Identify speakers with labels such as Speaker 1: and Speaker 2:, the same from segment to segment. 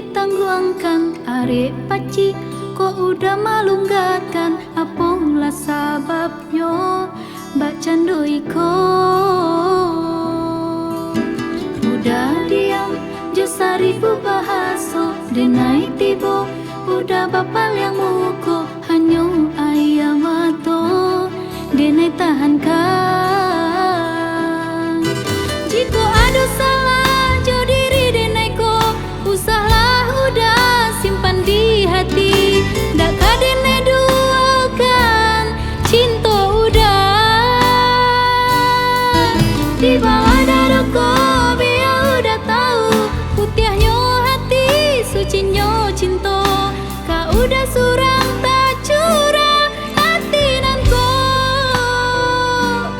Speaker 1: ditangguangkan arek paci, kok udah malunggakan apola sababnya mbak cando iko. Udah diam jo seribu bahaso denai tibo, udah bapal yang muko hanyo ayam mato denai tahankan. Jika ada salah jo diri denai ko, usahlah udah simpan di hati, dak kadene duakan cinta udah di bawah dadoko. Biar udah tahu putihnya hati, sucinya cinta, kau udah surang tak curang hati nanko.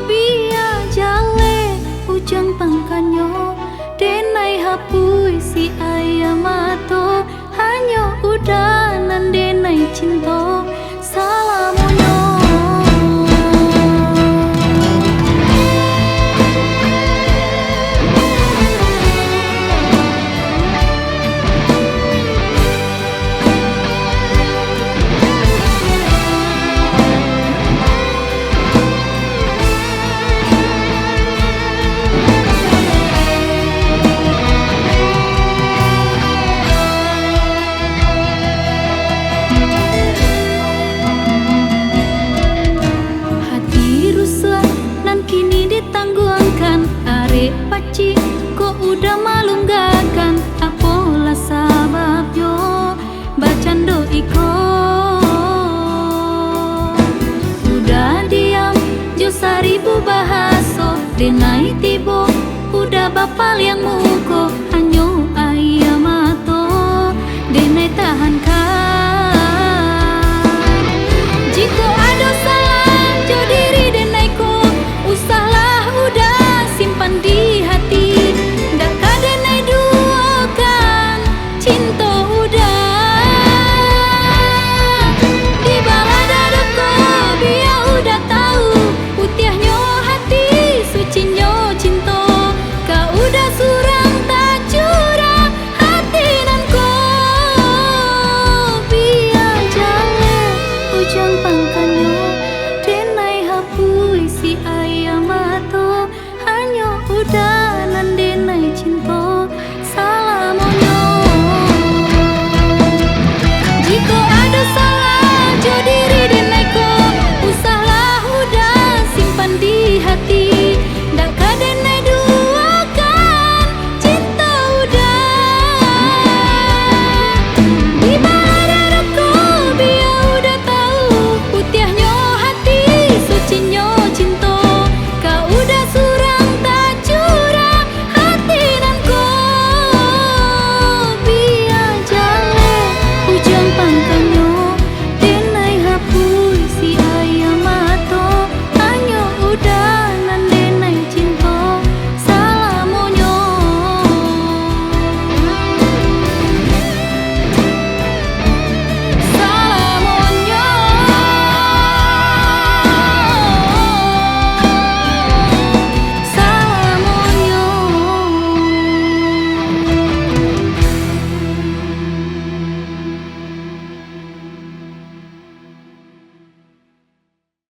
Speaker 1: Biar jale ujang pangkanyo denai hapui si ayam mato, hanya udah nan denai cinta salamunyo. Ditangguangkan arek paci, kok udah malunggakan apola sababyo bacando iko. Udah diam jo seribu bahaso denai tibo, udah bapal yang muko hanyo ayam mato denai tahan